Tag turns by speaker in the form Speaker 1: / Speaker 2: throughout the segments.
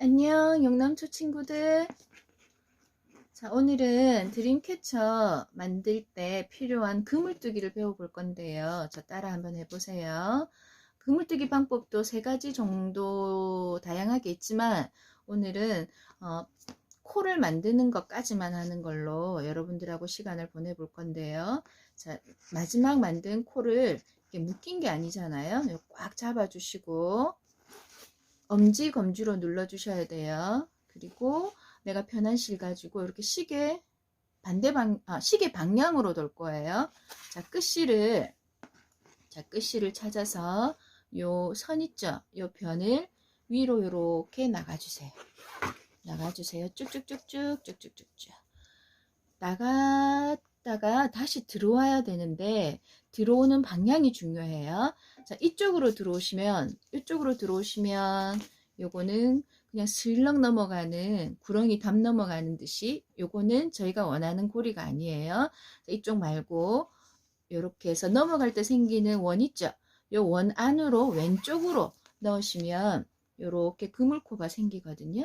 Speaker 1: 안녕, 영남초 친구들. 자, 오늘은 드림캐쳐 만들 때 필요한 그물뜨기를 배워볼 건데요. 저 따라 한번 해보세요. 그물뜨기 방법도 3가지 정도 다양하게 있지만 오늘은 코를 만드는 것까지만 하는 걸로 여러분들하고 시간을 보내볼 건데요. 자, 마지막 만든 코를 이렇게 묶인 게 아니잖아요. 꽉 잡아주시고 엄지 검지로 눌러 주셔야 돼요. 그리고 내가 편한 실 가지고 이렇게 시계 시계 방향으로 돌 거예요. 자, 끝실을 찾아서 요 선 있죠? 요 변을 위로 이렇게 나가주세요. 쭉쭉쭉쭉. 나갔다가 다시 들어와야 되는데 들어오는 방향이 중요해요. 자, 이쪽으로 들어오시면 요거는 그냥 슬렁 넘어가는 구렁이 담 넘어가는 듯이 요거는 저희가 원하는 고리가 아니에요. 이쪽 말고 요렇게 해서 넘어갈 때 생기는 원 있죠? 요 원 안으로 왼쪽으로 넣으시면 요렇게 그물코가 생기거든요.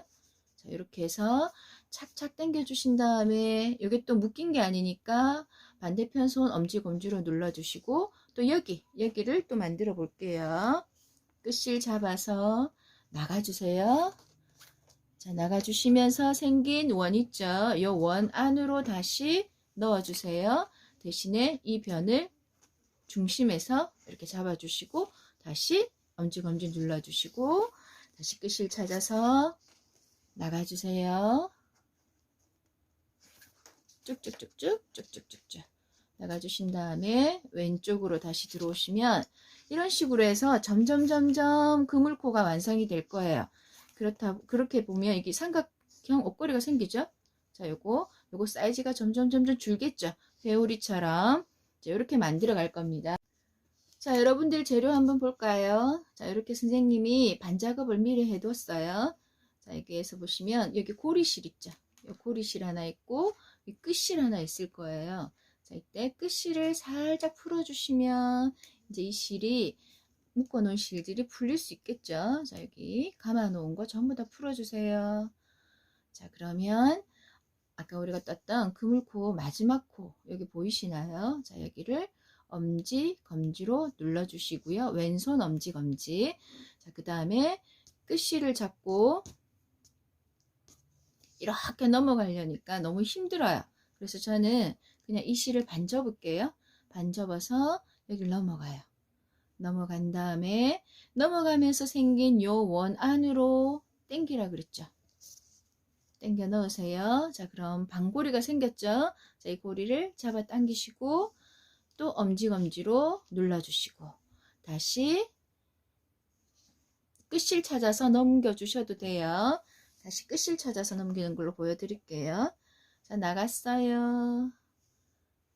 Speaker 1: 자, 이렇게 해서 착착 당겨 주신 다음에 여기 또 묶인 게 아니니까 반대편 손 엄지 검지로 눌러 주시고 또 여기를 또 만들어 볼게요. 끝실 잡아서 나가 주세요. 자, 나가 주시면서 생긴 원 있죠? 이 원 안으로 다시 넣어 주세요. 대신에 이 변을 중심에서 이렇게 잡아 주시고 다시 엄지 검지 눌러 주시고 다시 끝실 찾아서 나가주세요. 쭉쭉쭉쭉 나가주신 다음에 왼쪽으로 다시 들어오시면 이런 식으로 해서 점점 그물코가 완성이 될 거예요. 그렇게 보면 이게 삼각형 옷걸이가 생기죠. 자, 요거 사이즈가 점점 줄겠죠. 회오리처럼 이렇게 만들어 갈 겁니다. 자, 여러분들 재료 한번 볼까요? 자, 이렇게 선생님이 반작업을 미리 해뒀어요. 자, 여기에서 보시면 여기 고리실 있죠. 이 고리실 하나 있고 이 끝실 하나 있을 거예요. 자, 이때 끝실을 살짝 풀어주시면 이제 이 실이 묶어놓은 실들이 풀릴 수 있겠죠. 자, 여기 감아놓은 거 전부 다 풀어주세요. 자, 그러면 아까 우리가 떴던 그물코 마지막 코 여기 보이시나요? 자, 여기를 엄지 검지로 눌러주시고요. 왼손 엄지 검지. 자, 그 다음에 끝실을 잡고 이렇게 넘어가려니까 너무 힘들어요. 그래서 저는 그냥 이 실을 반 접을게요. 반 접어서 여기를 넘어가요. 넘어간 다음에 넘어가면서 생긴 요 원 안으로 당기라 그랬죠. 당겨 넣으세요. 자, 그럼 반고리가 생겼죠. 자, 이 고리를 잡아 당기시고 또 엄지검지로 눌러주시고 다시 끝실 찾아서 넘겨주셔도 돼요. 다시 끝실 찾아서 넘기는 걸로 보여드릴게요. 자, 나갔어요.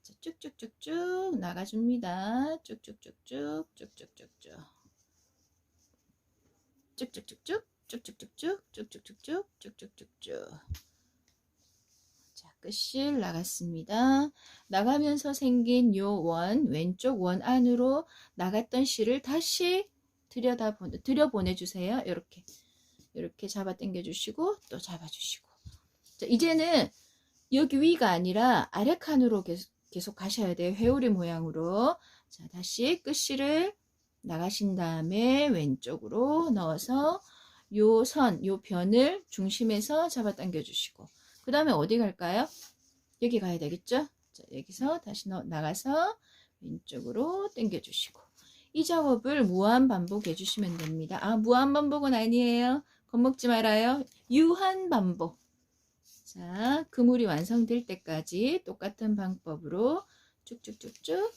Speaker 1: 자, 쭉쭉쭉쭉 나가줍니다. 쭉쭉쭉쭉 자, 끝실 나갔습니다. 나가면서 생긴 요 원, 왼쪽 원 안으로 나갔던 실을 다시 들여보내주세요. 이렇게 잡아 당겨주시고 또 잡아주시고. 자, 이제는 여기 위가 아니라 아래 칸으로 계속 가셔야 돼요. 회오리 모양으로. 자, 다시 끝실을 나가신 다음에 왼쪽으로 넣어서 요 변을 중심에서 잡아 당겨 주시고 그 다음에 어디 갈까요? 여기 가야 되겠죠? 자, 여기서 다시 나가서 왼쪽으로 당겨 주시고 이 작업을 무한 반복해 주시면 됩니다. 아, 무한 반복은 아니에요. 겁먹지 말아요. 유한 반복. 자, 그물이 완성될 때까지 똑같은 방법으로 쭉쭉쭉쭉.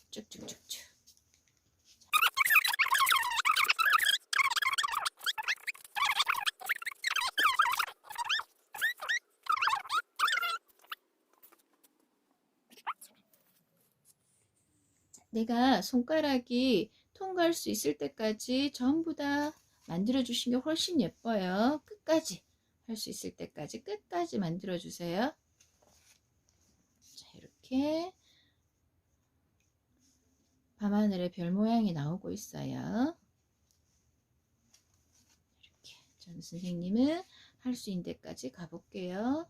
Speaker 1: 내가 손가락이 통과할 수 있을 때까지 전부 다 만들어 주신 게 훨씬 예뻐요. 끝까지 할 수 있을 때까지 끝까지 만들어 주세요. 자, 이렇게 밤하늘의 별 모양이 나오고 있어요. 이렇게 전 선생님은 할 수 있는 데까지 가볼게요.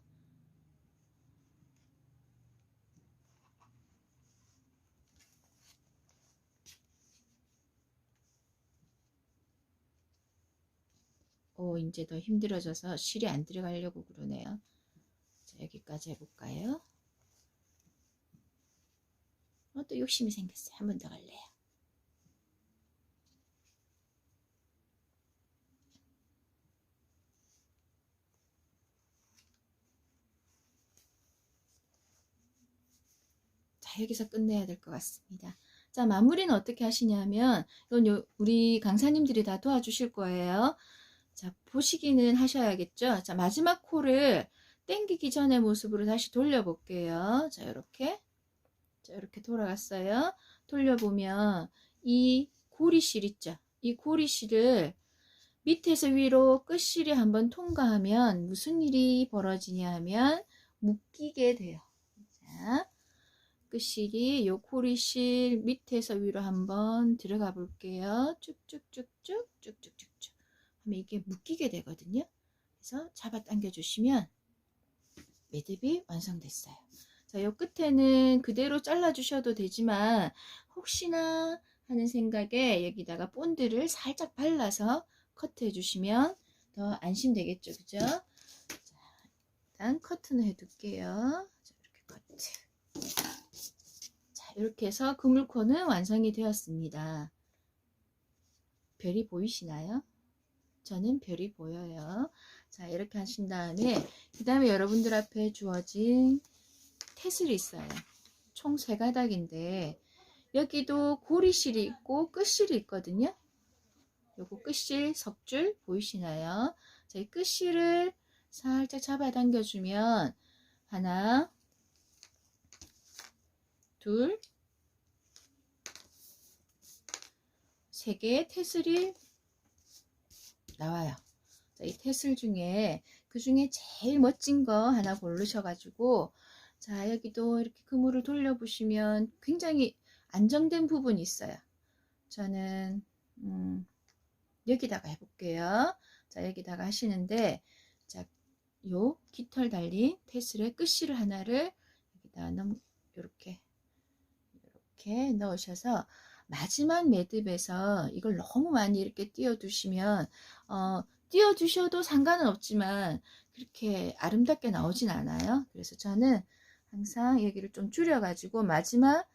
Speaker 1: 이제 더 힘들어져서 실이 안 들어가려고 그러네요. 자, 여기까지 해볼까요? 또 욕심이 생겼어요. 한 번 더 갈래요. 자, 여기서 끝내야 될 것 같습니다. 자, 마무리는 어떻게 하시냐면, 이건 우리 강사님들이 다 도와주실 거예요. 자, 보시기는 하셔야겠죠? 자, 마지막 코를 당기기 전의 모습으로 다시 돌려볼게요. 자, 이렇게. 자, 이렇게 돌아갔어요. 돌려보면, 이 고리실 있죠? 이 고리실을 밑에서 위로 끝실이 한번 통과하면 무슨 일이 벌어지냐 하면 묶이게 돼요. 자, 끝실이 요 고리실 밑에서 위로 한번 들어가 볼게요. 쭉쭉쭉쭉 쭉쭉쭉쭉 하면 이게 묶이게 되거든요. 그래서 잡아 당겨 주시면 매듭이 완성됐어요. 자, 요 끝에는 그대로 잘라 주셔도 되지만 혹시나 하는 생각에 여기다가 본드를 살짝 발라서 커트해 주시면 더 안심되겠죠. 그죠? 자, 일단 커트는 해 둘게요. 자, 이렇게 커트. 자, 이렇게 해서 그물코는 완성이 되었습니다. 별이 보이시나요? 저는 별이 보여요. 자, 이렇게 하신 다음에 그 다음에 여러분들 앞에 주어진 테슬이 있어요. 총 3가닥인데 여기도 고리실이 있고 끝실이 있거든요. 요거 끝실 석줄 보이시나요? 자, 이 끝실을 살짝 잡아당겨 주면 하나, 둘, 3개의 테슬이 나와요. 자, 이 테슬 중에 그 중에 제일 멋진 거 하나 고르셔가지고 자, 여기도 이렇게 그물을 돌려보시면 굉장히 안정된 부분이 있어요. 저는 여기다가 해볼게요. 자, 여기다가 하시는데 자, 요 깃털 달린 테슬의 끝실을 하나를 여기다 이렇게 넣으셔서 마지막 매듭에서 이걸 너무 많이 이렇게 띄워두시면 띄워주셔도 상관은 없지만 그렇게 아름답게 나오진 않아요. 그래서 저는 항상 여기를 좀 줄여가지고 마지막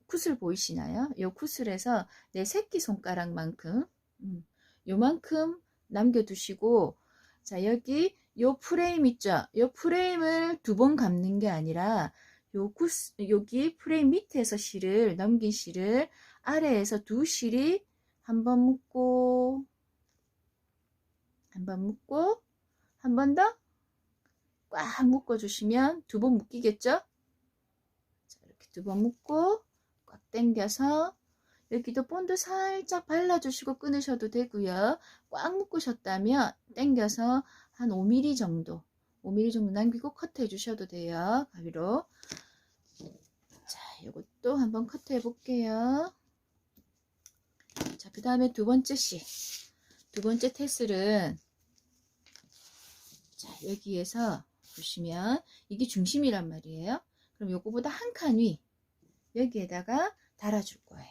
Speaker 1: 굿을 보이시나요? 요 굿을에서 내 새끼손가락만큼 요만큼 남겨두시고 자, 여기 요 프레임 있죠? 요 프레임을 2번 감는 게 아니라 여기 프레임 밑에서 실을 넘긴 실을 아래에서 2실이 한 번 묶고 한 번 더 꽉 묶어 주시면 2번 묶이겠죠? 자, 이렇게 2번 묶고 꽉 당겨서 여기도 본드 살짝 발라주시고 끊으셔도 되고요. 꽉 묶으셨다면 당겨서 한 5mm 정도 남기고 커트해 주셔도 돼요. 가위로. 자, 이것도 한번 커트해 볼게요. 자, 그 다음에 두 번째 테슬은 자, 여기에서 보시면 이게 중심이란 말이에요. 그럼 요거보다 한 칸 위 여기에다가 달아줄 거예요.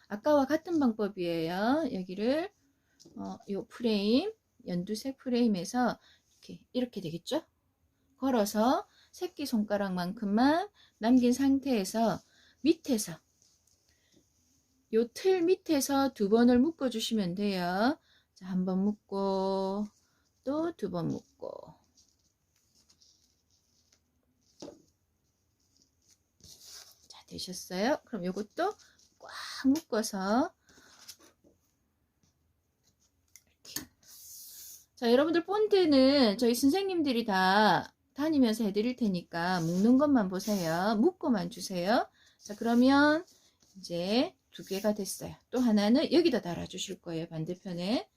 Speaker 1: 아까와 같은 방법이에요. 여기를 요 프레임 연두색 프레임에서 이렇게 되겠죠? 걸어서 새끼손가락만큼만 남긴 상태에서 밑에서 요 틀 밑에서 2번을 묶어 주시면 돼요. 자, 한 번 묶고 또 2번 묶고 자, 되셨어요? 그럼 요것도 꽉 묶어서 이렇게. 자, 여러분들 본드는 저희 선생님들이 다 다니면서 해드릴 테니까 묶는 것만 보세요. 묶고만 주세요. 자, 그러면 이제 2개가 됐어요. 또 하나는 여기다 달아 주실 거예요. 반대편에.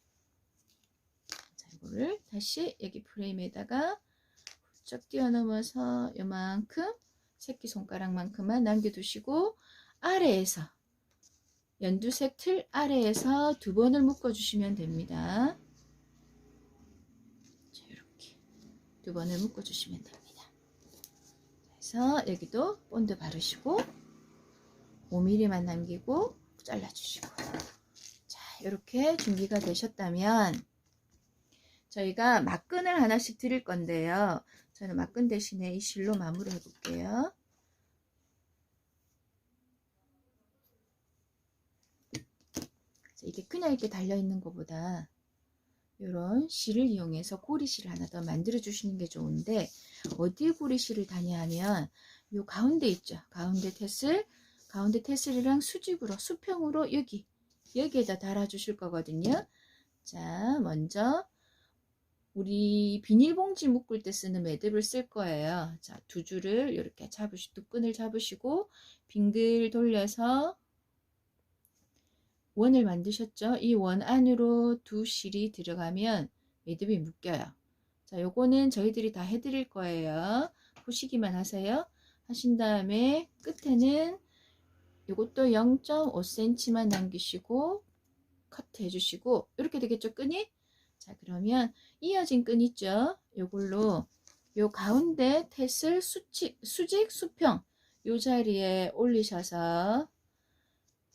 Speaker 1: 자, 이거를 다시 여기 프레임에다가 훌쩍 뛰어넘어서 요만큼 새끼손가락만큼만 남겨두시고 아래에서 연두색 틀 아래에서 2번을 묶어 주시면 됩니다. 두 번을 묶어주시면 됩니다. 그래서 여기도 본드 바르시고 5mm만 남기고 잘라주시고, 자, 이렇게 준비가 되셨다면 저희가 막근을 하나씩 드릴 건데요. 저는 막근 대신에 이 실로 마무리 해볼게요. 이게 그냥 이렇게 달려있는 것보다 이런 실을 이용해서 고리실을 하나 더 만들어 주시는 게 좋은데, 어디에 고리실을 다냐 하면 요 가운데 있죠. 가운데 테슬이랑 수직으로 수평으로 여기에다 달아 주실 거거든요. 자, 먼저 우리 비닐봉지 묶을 때 쓰는 매듭을 쓸 거예요. 자, 두 줄을 이렇게 두 끈을 잡으시고 빙글 돌려서 원을 만드셨죠? 이 원 안으로 두 실이 들어가면 매듭이 묶여요. 자, 요거는 저희들이 다 해드릴 거예요. 보시기만 하세요. 하신 다음에 끝에는 요것도 0.5cm만 남기시고 커트 해주시고, 이렇게 되겠죠, 끈이? 자, 그러면 이어진 끈 있죠? 요걸로 요 가운데 테슬 수직, 수평 요 자리에 올리셔서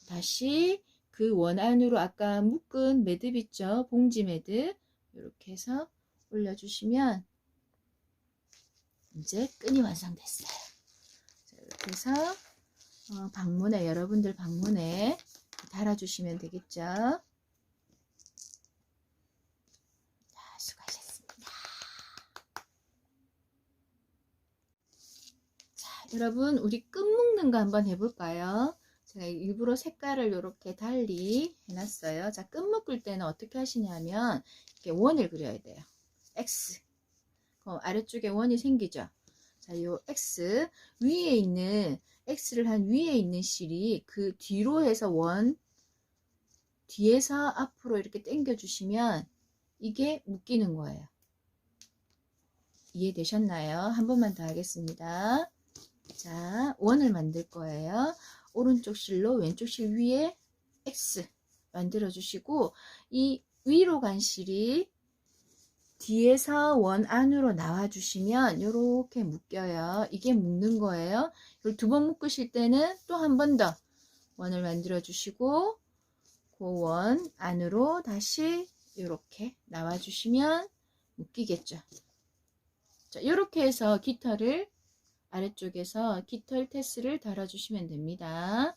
Speaker 1: 다시 그 원 안으로 아까 묶은 매듭 있죠? 봉지 매듭. 이렇게 해서 올려주시면 이제 끈이 완성됐어요. 자, 이렇게 해서 방문에, 여러분들 방문에 달아주시면 되겠죠? 자, 수고하셨습니다. 자, 여러분, 우리 끈 묶는 거 한번 해볼까요? 제가 일부러 색깔을 이렇게 달리 해놨어요. 자, 끈 묶을 때는 어떻게 하시냐면 이렇게 원을 그려야 돼요. X. 아래쪽에 원이 생기죠. 자, 요 X 위에 있는, X를 한 위에 있는 실이 그 뒤로 해서 원 뒤에서 앞으로 이렇게 당겨 주시면 이게 묶이는 거예요. 이해되셨나요? 한 번만 더 하겠습니다. 자, 원을 만들 거예요. 오른쪽 실로 왼쪽 실 위에 X 만들어 주시고, 이 위로 간 실이 뒤에서 원 안으로 나와 주시면 이렇게 묶여요. 이게 묶는 거예요. 이걸 두 번 묶으실 때는 또 한 번 더 원을 만들어 주시고 그 원 안으로 다시 이렇게 나와 주시면 묶이겠죠. 자, 이렇게 해서 깃털을 아래쪽에서 깃털 테스를 달아주시면 됩니다.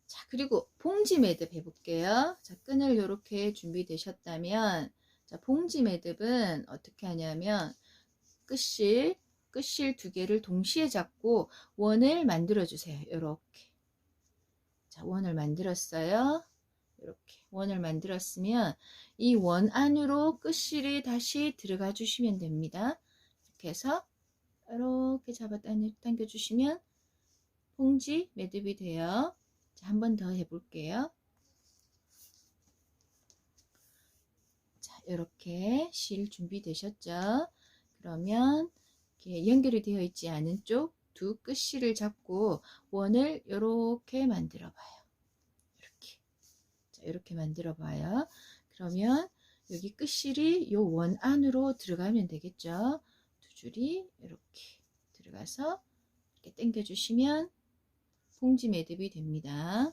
Speaker 1: 자, 그리고 봉지 매듭 해볼게요. 자, 끈을 이렇게 준비되셨다면, 자, 봉지 매듭은 어떻게 하냐면 끝실 두 개를 동시에 잡고 원을 만들어 주세요. 이렇게. 자, 원을 만들었어요. 이렇게 원을 만들었으면 이 원 안으로 끝실이 다시 들어가 주시면 됩니다. 이렇게 해서 이렇게 잡아 당겨 주시면 봉지 매듭이 돼요. 한 번 더 해볼게요. 자, 이렇게 실 준비되셨죠? 그러면 이렇게 연결이 되어 있지 않은 쪽 두 끝실을 잡고 원을 이렇게 만들어 봐요. 이렇게. 자, 이렇게 만들어 봐요. 그러면 여기 끝실이 요 원 안으로 들어가면 되겠죠? 두 줄이 이렇게 들어가서 이렇게 당겨 주시면 봉지 매듭이 됩니다.